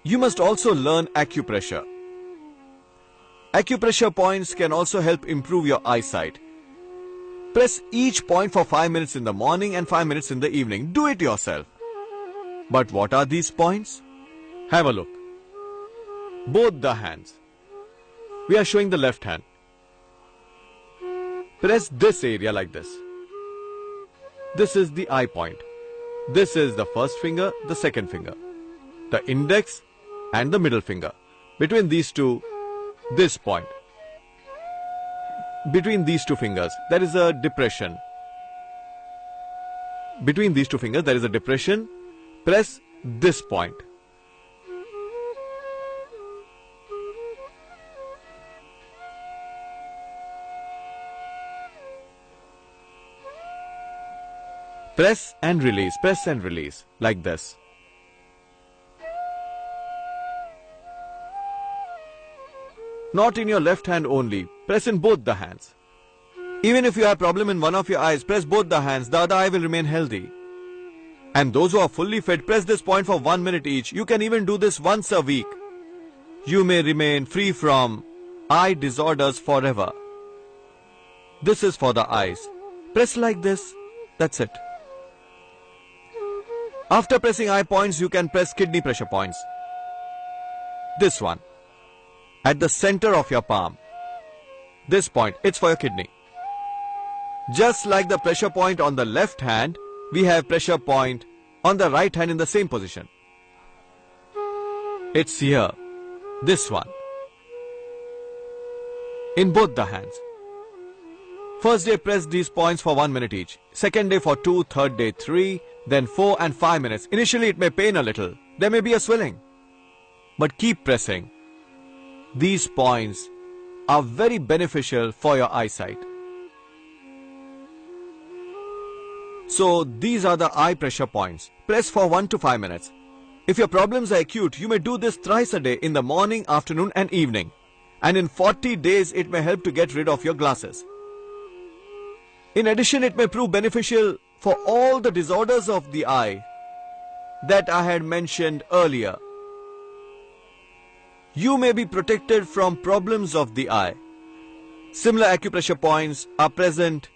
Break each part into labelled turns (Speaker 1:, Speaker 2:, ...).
Speaker 1: You must also learn acupressure. Acupressure points can also help improve your eyesight. Press each point for 5 minutes in the morning and 5 minutes in the evening. Do it yourself. But what are these points? Have a look. Both the hands. We are showing the left hand. Press this area like this. This is the eye point. This is the first finger, the second finger, the index and the middle finger. Between these two, this point. Between these two fingers, there is a depression. Between these two fingers, there is a depression. Press this point. Press and release, like this. Not in your left hand only, press in both the hands. Even if you have problem in one of your eyes, press both the hands, the other eye will remain healthy. And those who are fully fit, press this point for 1 minute each. You can even do this once a week. You may remain free from eye disorders forever. This is for the eyes. Press like this, that's it. After pressing eye points, you can press kidney pressure points. This one, at the center of your palm. This point, it's for your kidney. Just like the pressure point on the left hand, we have pressure point on the right hand in the same position. It's here, this one. In both the hands. First day press these points for 1 minute each. Second day for 2, third day 3, then 4 and 5 minutes. Initially it may pain a little. There may be a swelling. But keep pressing. These points are very beneficial for your eyesight. So these are the eye pressure points. Press for 1 to 5 minutes. If your problems are acute, you may do this thrice a day in the morning, afternoon and evening. And in 40 days it may help to get rid of your glasses. In addition, it may prove beneficial for all the disorders of the eye that I had mentioned earlier. You may be protected from problems of the eye. Similar acupressure points are present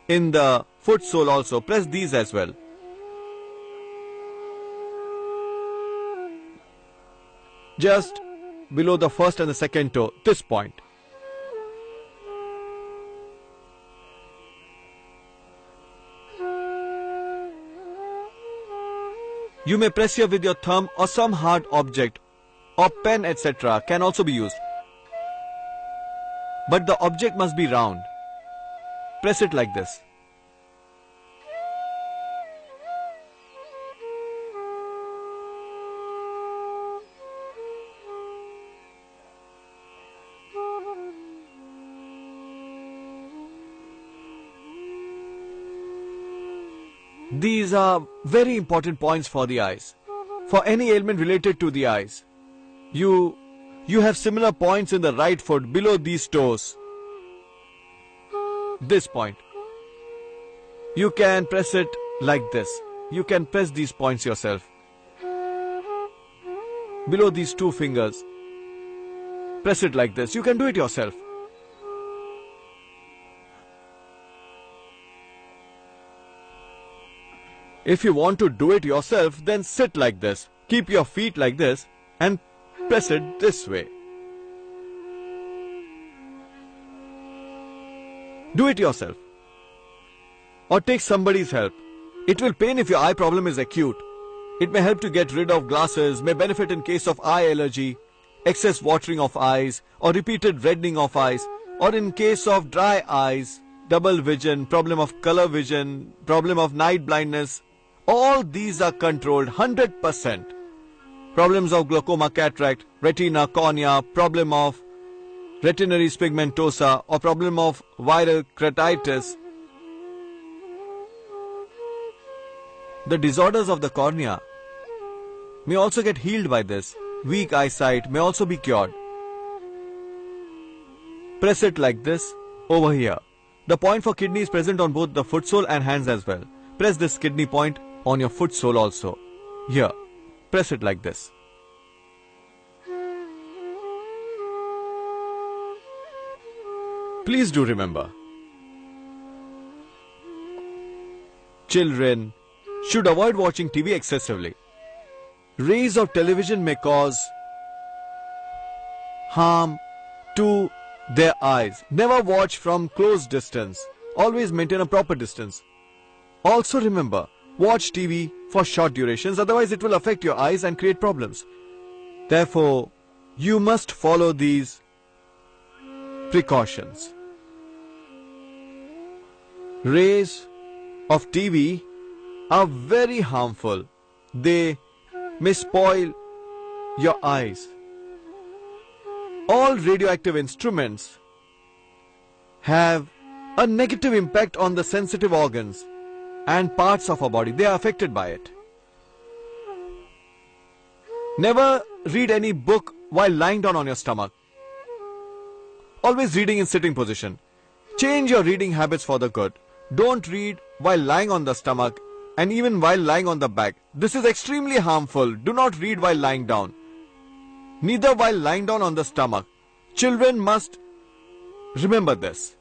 Speaker 1: in the foot sole also. Press these as well. Just below the first and the second toe, this point. You may press here with your thumb or some hard object or pen, etc. can also be used. But the object must be round. Press it like this. These are very important points for the eyes. For any ailment related to the eyes, you have similar points in the right foot below these toes. This point. You can press it like this. You can press these points yourself. Below these two fingers. Press it like this. You can do it yourself. If you want to do it yourself, then sit like this. Keep your feet like this and press it this way. Do it yourself. Or take somebody's help. It will pain if your eye problem is acute. It may help to get rid of glasses, may benefit in case of eye allergy, excess watering of eyes, or repeated reddening of eyes, or in case of dry eyes, double vision, problem of color vision, problem of night blindness. All these are controlled 100%. Problems of glaucoma, cataract, retina, cornea, problem of retinitis pigmentosa or problem of viral keratitis. The disorders of the cornea may also get healed by this. Weak eyesight may also be cured. Press it like this over here. The point for kidney is present on both the foot sole and hands as well. Press this kidney point on your foot sole also. Here, press it like this. Please do remember. Children should avoid watching TV excessively. Rays of television may cause harm to their eyes. Never watch from close distance. Always maintain a proper distance. Also remember, watch TV for short durations, otherwise it will affect your eyes and create problems. Therefore, you must follow these precautions. Rays of TV are very harmful. They may spoil your eyes. All radioactive instruments have a negative impact on the sensitive organs and parts of our body. They are affected by it. Never read any book while lying down on your stomach. Always reading in sitting position. Change your reading habits for the good. Don't read while lying on the stomach and even while lying on the back. This is extremely harmful. Do not read while lying down. Neither while lying down on the stomach. Children must remember this.